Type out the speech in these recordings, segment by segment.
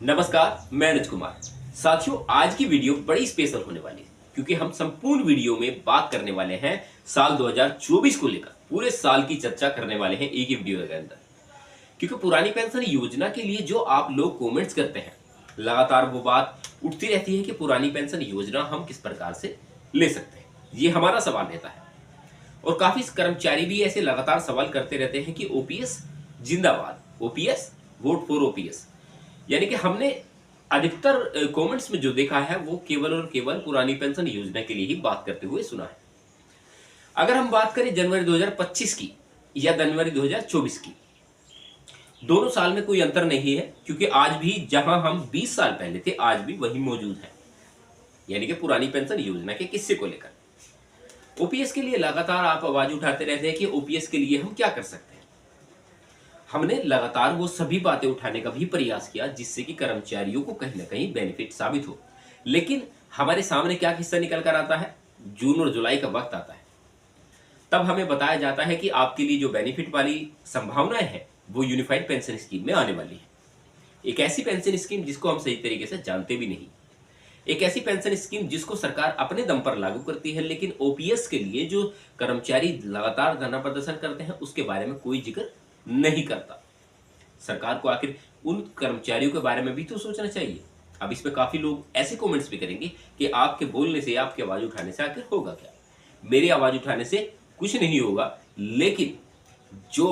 नमस्कार, मैं अनुज कुमार। साथियों, आज की वीडियो बड़ी स्पेशल होने वाली है क्योंकि हम संपूर्ण वीडियो में बात करने वाले हैं साल 2024 को लेकर। पूरे साल की चर्चा करने वाले हैं एक ही वीडियो के अंदर, क्योंकि पुरानी पेंशन योजना के लिए जो आप लोग कमेंट्स करते हैं, लगातार वो बात उठती रहती है कि पुरानी पेंशन योजना हम किस प्रकार से ले सकते हैं। ये हमारा सवाल रहता है और काफी कर्मचारी भी ऐसे लगातार सवाल करते रहते हैं कि ओपीएस जिंदाबाद, ओपीएस वोट फॉर ओपीएस। यानी कि हमने अधिकतर कमेंट्स में जो देखा है वो केवल और केवल पुरानी पेंशन योजना के लिए ही बात करते हुए सुना है। अगर हम बात करें जनवरी 2025 की या जनवरी 2024 की, दोनों साल में कोई अंतर नहीं है, क्योंकि आज भी जहां हम 20 साल पहले थे आज भी वही मौजूद है। यानी कि पुरानी पेंशन योजना के किस्से को लेकर ओपीएस के लिए लगातार आप आवाज उठाते रहते हैं कि ओपीएस के लिए हम क्या कर सकते हैं। हमने लगातार वो सभी बातें उठाने का भी प्रयास किया जिससे कि कर्मचारियों को कहीं ना कहीं बेनिफिट साबित हो, लेकिन हमारे सामने क्या किस्सा निकल कर आता है। जून और जुलाई का वक्त आता है, तब हमें बताया जाता है कि आपके लिए जो बेनिफिट वाली संभावनाएं हैं वो यूनिफाइड पेंशन स्कीम में आने वाली है। एक ऐसी पेंशन स्कीम जिसको हम सही तरीके से जानते भी नहीं, एक ऐसी पेंशन स्कीम जिसको सरकार अपने दम पर लागू करती है, लेकिन ओपीएस के लिए जो कर्मचारी लगातार धरना प्रदर्शन करते हैं उसके बारे में कोई जिक्र नहीं करता। सरकार को आखिर उन कर्मचारियों के बारे में भी तो सोचना चाहिए। अब इसमें काफी लोग ऐसे कमेंट्स भी करेंगे कि आपके बोलने से, आपकी आवाज उठाने से आखिर होगा क्या। मेरी आवाज उठाने से कुछ नहीं होगा, लेकिन जो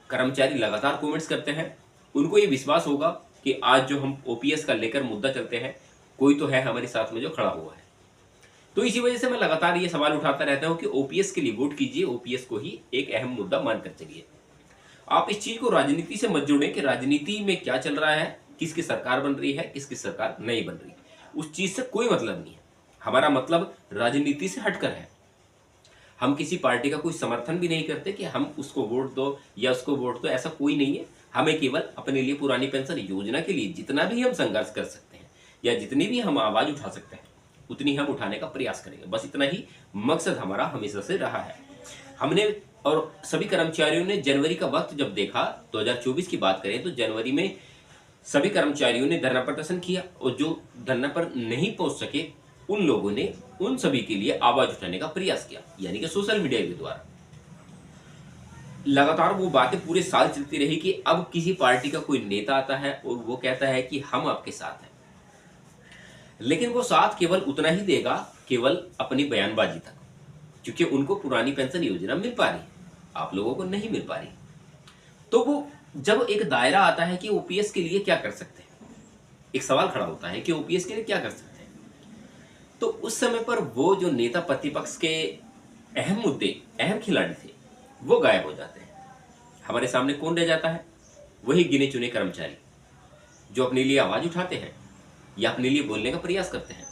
कर्मचारी लगातार कमेंट्स करते हैं उनको ये विश्वास होगा कि आज जो हम ओपीएस का लेकर मुद्दा चलते हैं, कोई तो है हमारे साथ में जो खड़ा हुआ है। तो इसी वजह से मैं लगातार ये सवाल उठाता रहता हूं कि ओपीएस के लिए वोट कीजिए, ओपीएस को ही एक अहम मुद्दा मानकर चलिए। आप इस चीज को राजनीति से मत जोड़ें कि राजनीति में क्या चल रहा है, किसकी सरकार बन रही है, किसकी सरकार नहीं बन रही। उस चीज से कोई मतलब नहीं है। हमारा मतलब राजनीति से हटकर है। हम किसी पार्टी का कोई समर्थन भी नहीं करते कि हम उसको वोट दो या उसको वोट दो, ऐसा कोई नहीं है। हमें केवल अपने लिए पुरानी पेंशन योजना के लिए जितना भी हम संघर्ष कर सकते हैं या जितनी भी हम आवाज उठा सकते हैं उतनी हम उठाने का प्रयास करेंगे। बस इतना ही मकसद हमारा हमेशा से रहा है। हमने और सभी कर्मचारियों ने जनवरी का वक्त जब देखा, 2024 की बात करें तो जनवरी में सभी कर्मचारियों ने धरना प्रदर्शन किया और जो धरना पर नहीं पहुंच सके उन लोगों ने उन सभी के लिए आवाज उठाने का प्रयास किया, यानी कि सोशल मीडिया के द्वारा। लगातार वो बातें पूरे साल चलती रही कि अब किसी पार्टी का कोई नेता आता है और वो कहता है कि हम आपके साथ हैं, लेकिन वो साथ केवल उतना ही देगा, केवल अपनी बयानबाजी तक, क्योंकि उनको पुरानी पेंशन योजना मिल पा रही है, आप लोगों को नहीं मिल पा रही। तो वो जब एक दायरा आता है कि ओपीएस के लिए क्या कर सकते हैं, एक सवाल खड़ा होता है कि ओपीएस के लिए क्या कर सकते हैं, तो उस समय पर वो जो नेता प्रतिपक्ष के अहम मुद्दे, अहम खिलाड़ी थे, वो गायब हो जाते हैं। हमारे सामने कौन रह जाता है? वही गिने चुने कर्मचारी जो अपने लिए आवाज उठाते हैं या अपने लिए बोलने का प्रयास करते हैं।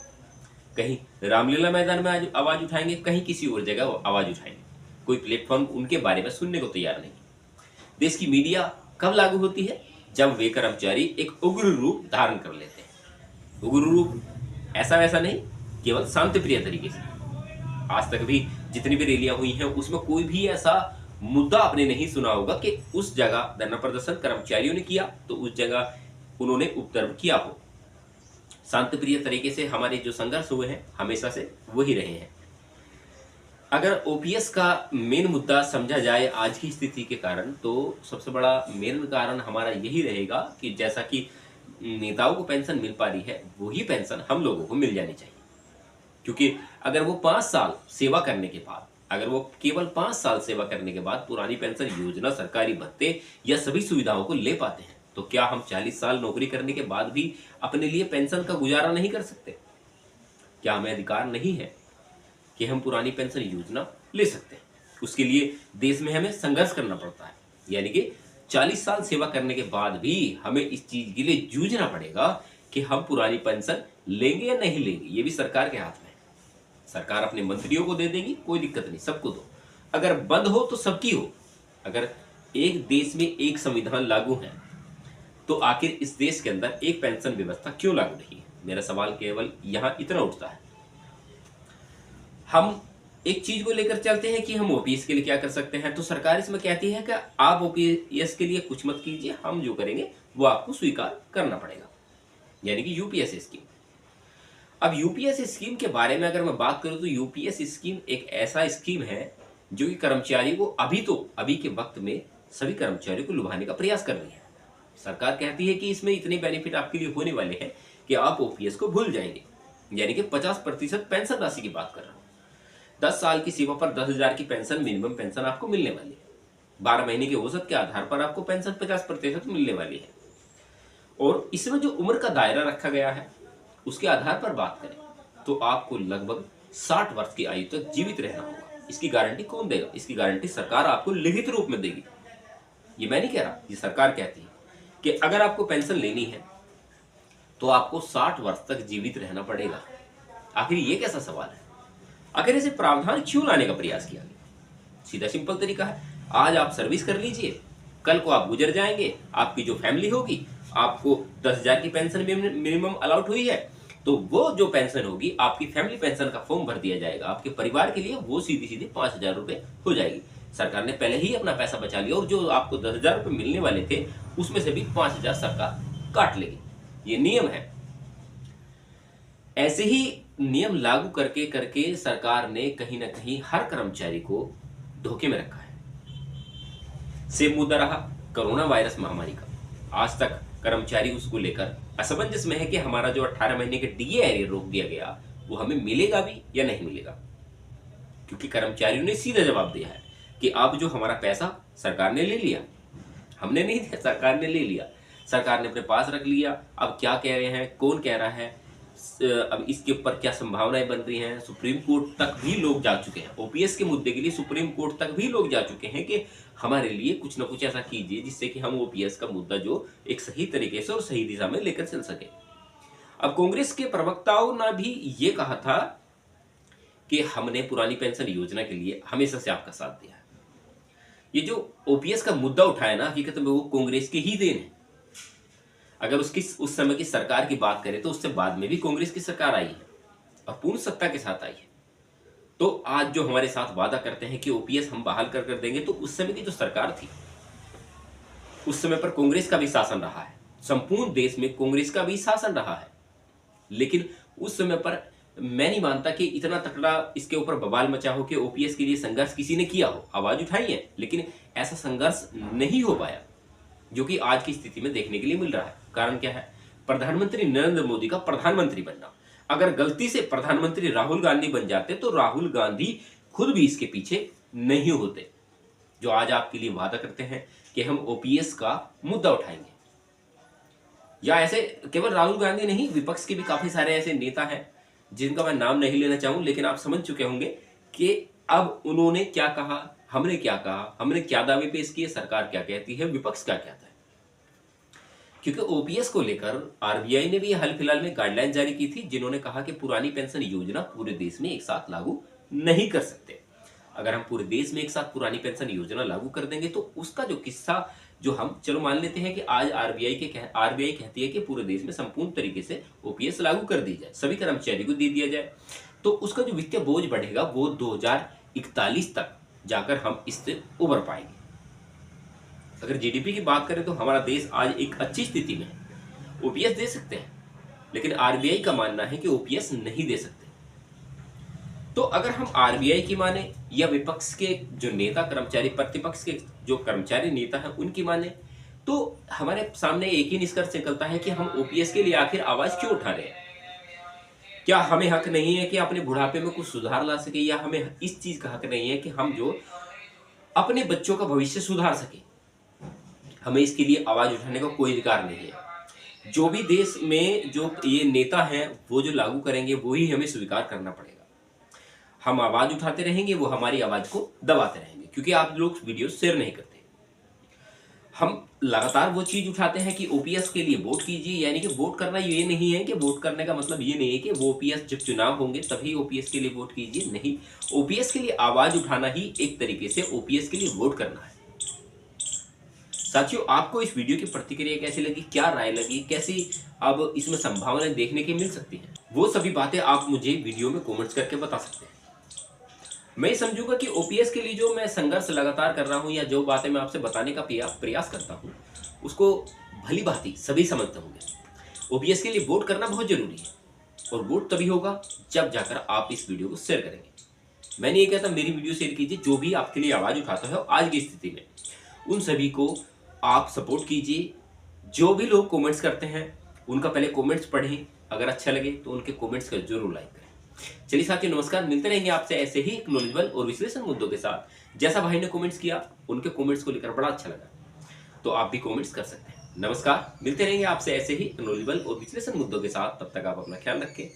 कहीं रामलीला मैदान में आवाज उठाएंगे, कहीं किसी और जगह आवाज उठाएंगे। कोई प्लेटफॉर्म उनके बारे में सुनने को तैयार नहीं। देश की मीडिया कब लागू होती है? जब वे कर्मचारी एक उग्र रूप धारण कर लेते हैं। उग्र रूप ऐसा वैसा नहीं, केवल शांतिप्रिय तरीके से। आज तक भी जितनी भी रैलियां हुई हैं उसमें कोई भी ऐसा मुद्दा आपने नहीं सुना होगा कि उस जगह धरना प्रदर्शन कर्मचारियों ने किया तो उस जगह उन्होंने उपद्रव किया हो। शांतिप्रिय तरीके से हमारे जो संघर्ष हुए हैं हमेशा से वही रहे हैं। अगर ओपीएस का मेन मुद्दा समझा जाए आज की स्थिति के कारण, तो सबसे बड़ा मेन कारण हमारा यही रहेगा कि जैसा कि नेताओं को पेंशन मिल पा रही है वही पेंशन हम लोगों को मिल जानी चाहिए। क्योंकि अगर वो 5 साल सेवा करने के बाद, अगर वो केवल 5 साल सेवा करने के बाद पुरानी पेंशन योजना, सरकारी भत्ते या सभी सुविधाओं को ले पाते हैं, तो क्या हम 40 साल नौकरी करने के बाद भी अपने लिए पेंशन का गुजारा नहीं कर सकते? क्या हमें अधिकार नहीं है कि हम पुरानी पेंशन योजना ले सकते हैं? उसके लिए देश में हमें संघर्ष करना पड़ता है, यानी कि 40 साल सेवा करने के बाद भी हमें इस चीज के लिए जूझना पड़ेगा कि हम पुरानी पेंशन लेंगे या नहीं लेंगे। ये भी सरकार के हाथ में है। सरकार अपने मंत्रियों को दे देगी, कोई दिक्कत नहीं, सबको दो। अगर बंद हो तो सबकी हो। अगर एक देश में एक संविधान लागू है तो आखिर इस देश के अंदर एक पेंशन व्यवस्था क्यों लागू नहीं है? मेरा सवाल केवल यहां इतना उठता है। हम एक चीज को लेकर चलते हैं कि हम ओपीएस के लिए क्या कर सकते हैं, तो सरकार इसमें कहती है कि आप ओपीएस के लिए कुछ मत कीजिए, हम जो करेंगे वो आपको स्वीकार करना पड़ेगा। यानी कि यूपीएस स्कीम। अब यूपीएस स्कीम के बारे में अगर मैं बात करूं तो यूपीएस स्कीम एक ऐसा स्कीम है जो कि कर्मचारी को अभी के वक्त में सभी कर्मचारियों को लुभाने का प्रयास कर रही है। सरकार कहती है कि इसमें इतने बेनिफिट आपके लिए होने वाले हैं कि आप ओपीएस को भूल जाएंगे, यानी कि 50% पेंशन राशि की बात कर रहा हूं। 10 साल की सेवा पर 10,000 की पेंशन, मिनिमम पेंशन आपको मिलने वाली है। 12 महीने के औसत के आधार पर आपको पेंशन 50% मिलने वाली है। और इसमें जो उम्र का दायरा रखा गया है उसके आधार पर बात करें तो आपको लगभग 60 वर्ष की आयु तक जीवित रहना होगा। इसकी गारंटी कौन देगा? इसकी गारंटी सरकार आपको लिखित रूप में देगी। ये मैं नहीं कह रहा, ये सरकार कहती है कि अगर आपको पेंशन लेनी है तो आपको 60 वर्ष तक जीवित रहना पड़ेगा। आखिर ये कैसा सवाल है? आखिर ऐसे प्रावधान क्यों लाने का प्रयास किया गया? सीधा सिंपल तरीका है, आज आप सर्विस कर लीजिए, कल को आप गुजर जाएंगे, आपकी जो फैमिली होगी, आपको 10,000 की पेंशन मिनिमम अलाउट हुई है तो वो जो पेंशन होगी आपकी फैमिली पेंशन का फॉर्म भर दिया जाएगा आपके परिवार के लिए, वो सीधी सीधी 5,000 रुपए हो जाएगी। सरकार ने पहले ही अपना पैसा बचा लिया और जो आपको 10,000 रुपए मिलने वाले थे उसमें से भी 5,000 सरकार काट लेगी। ये नियम है। ऐसे ही नियम लागू करके करके सरकार ने कहीं ना कहीं हर कर्मचारी को धोखे में रखा है। सेम मुद्दा रहा कोरोना वायरस महामारी का। आज तक कर्मचारी उसको लेकर असमंजस में है कि हमारा जो 18 महीने के डीए एरियर रोक दिया गया वो हमें मिलेगा भी या नहीं मिलेगा, क्योंकि कर्मचारियों ने सीधा जवाब दिया है कि अब जो हमारा पैसा सरकार ने ले लिया, हमने नहीं दिया, सरकार ने ले लिया, सरकार ने अपने पास रख लिया। अब क्या कह रहे हैं, कौन कह रहा है, अब इसके ऊपर क्या संभावनाएं बन रही हैं, सुप्रीम कोर्ट तक भी लोग जा चुके हैं। ओपीएस के मुद्दे के लिए सुप्रीम कोर्ट तक भी लोग जा चुके हैं कि हमारे लिए कुछ ना कुछ ऐसा कीजिए जिससे कि हम ओपीएस का मुद्दा जो एक सही तरीके से और सही दिशा में लेकर चल सके। अब कांग्रेस के प्रवक्ताओं ने भी ये कहा था कि हमने पुरानी पेंशन योजना के लिए हमेशा से आपका साथ दिया है। ये जो ओपीएस का मुद्दा उठाया ना, हकीकत में वो कांग्रेस की ही देन है। अगर उस समय की सरकार की बात करें तो उससे बाद में भी कांग्रेस की सरकार आई है और पूर्ण सत्ता के साथ आई है। तो आज जो हमारे साथ वादा करते हैं कि ओपीएस हम बहाल कर देंगे, तो उस समय की जो सरकार थी उस समय पर कांग्रेस का भी शासन रहा है, संपूर्ण देश में कांग्रेस का भी शासन रहा है। लेकिन उस समय पर मैं नहीं मानता कि इतना तकड़ा इसके ऊपर बवाल मचा हो कि ओपीएस के लिए संघर्ष किसी ने किया हो। आवाज उठाई है लेकिन ऐसा संघर्ष नहीं हो पाया जो कि आज की स्थिति में देखने के लिए मिल रहा है। कारण क्या है? प्रधानमंत्री नरेंद्र मोदी का प्रधानमंत्री बनना। अगर गलती से प्रधानमंत्री राहुल गांधी बन जाते तो राहुल गांधी खुद भी इसके पीछे नहीं होते, जो आज आपके लिए वादा करते हैं कि हम ओपीएस का मुद्दा उठाएंगे। या ऐसे केवल राहुल गांधी नहीं, विपक्ष के भी काफी सारे ऐसे नेता हैं जिनका मैं नाम नहीं लेना चाहूं, लेकिन आप समझ चुके होंगे कि अब उन्होंने क्या कहा, हमने क्या कहा, हमने क्या दावे पेश किए, सरकार क्या कहती है, विपक्ष क्या कहता है। क्योंकि ओपीएस को लेकर आरबीआई ने भी हाल फिलहाल में गाइडलाइन जारी की थी, जिन्होंने कहा कि पुरानी पेंशन योजना पूरे देश में एक साथ लागू नहीं कर सकते। अगर हम पूरे देश में एक साथ पुरानी पेंशन योजना लागू कर देंगे तो उसका जो किस्सा, जो हम चलो मान लेते हैं कि आज आरबीआई कहती है कि पूरे देश में संपूर्ण तरीके से ओपीएस लागू कर दी जाए, सभी कर्मचारी को दे दिया जाए, तो उसका जो वित्तीय बोझ बढ़ेगा वो 2041 तक जाकर हम इससे उबर पाएंगे। अगर जीडीपी की बात करें तो हमारा देश आज एक अच्छी स्थिति में है, ओपीएस दे सकते हैं, लेकिन आरबीआई का मानना है कि ओपीएस नहीं दे सकते। तो अगर हम आरबीआई की माने या विपक्ष के जो नेता कर्मचारी, प्रतिपक्ष के जो कर्मचारी नेता हैं उनकी माने, तो हमारे सामने एक ही निष्कर्ष निकलता है कि हम ओपीएस के लिए आखिर आवाज क्यों उठा रहे हैं। क्या हमें हक नहीं है कि अपने बुढ़ापे में कुछ सुधार ला सके, या हमें इस चीज का हक नहीं है कि हम जो अपने बच्चों का भविष्य सुधार सके? हमें इसके लिए आवाज उठाने का कोई अधिकार नहीं है। जो भी देश में जो ये नेता हैं वो जो लागू करेंगे वो ही हमें स्वीकार करना पड़ेगा। हम आवाज उठाते रहेंगे, वो हमारी आवाज को दबाते रहेंगे, क्योंकि आप लोग वीडियो शेयर नहीं करते। हम लगातार वो चीज उठाते हैं कि ओपीएस के लिए वोट कीजिए, यानी कि वोट करना ये नहीं है कि वोट करने का मतलब ये नहीं है कि वो ओपीएस जब चुनाव होंगे तभी ओपीएस के लिए वोट कीजिए। नहीं, ओपीएस के लिए आवाज उठाना ही एक तरीके से ओपीएस के लिए वोट करना है। साथियों, आपको इस वीडियो की प्रतिक्रिया कैसी लगी, क्या राय लगी, कैसी अब इसमें संभावनाएं देखने की मिल सकती हैं, वो सभी बातें आप मुझे वीडियो में कमेंट्स करके बता सकते हैं। मैं समझूंगा कि ओपीएस के लिए जो मैं संघर्ष लगातार कर रहा हूं या जो बातें मैं आपसे बताने का प्रयास करता हूं उसको भली भांति सभी समझते होंगे। ओबीएस के लिए वोट करना बहुत जरूरी है, और वोट तभी होगा जब जाकर आप इस वीडियो को शेयर करेंगे। मैंने ये कहता, मेरी वीडियो शेयर कीजिए। जो भी आपके लिए आवाज उठाता है आज की स्थिति में, उन सभी को आप सपोर्ट कीजिए। जो भी लोग कमेंट्स करते हैं उनका पहले कमेंट्स पढ़ें, अगर अच्छा लगे तो उनके कमेंट्स का जरूर लाइक करें। चलिए साथियों, नमस्कार। मिलते रहेंगे आपसे ऐसे ही नॉलेजेबल और विश्लेषण मुद्दों के साथ। जैसा भाई ने कमेंट्स किया, उनके कमेंट्स को लेकर बड़ा अच्छा लगा, तो आप भी कमेंट्स कर सकते हैं। नमस्कार, मिलते रहेंगे आपसे ऐसे ही नॉलेजेबल और विश्लेषण मुद्दों के साथ। तब तक आप अपना ख्याल रखें।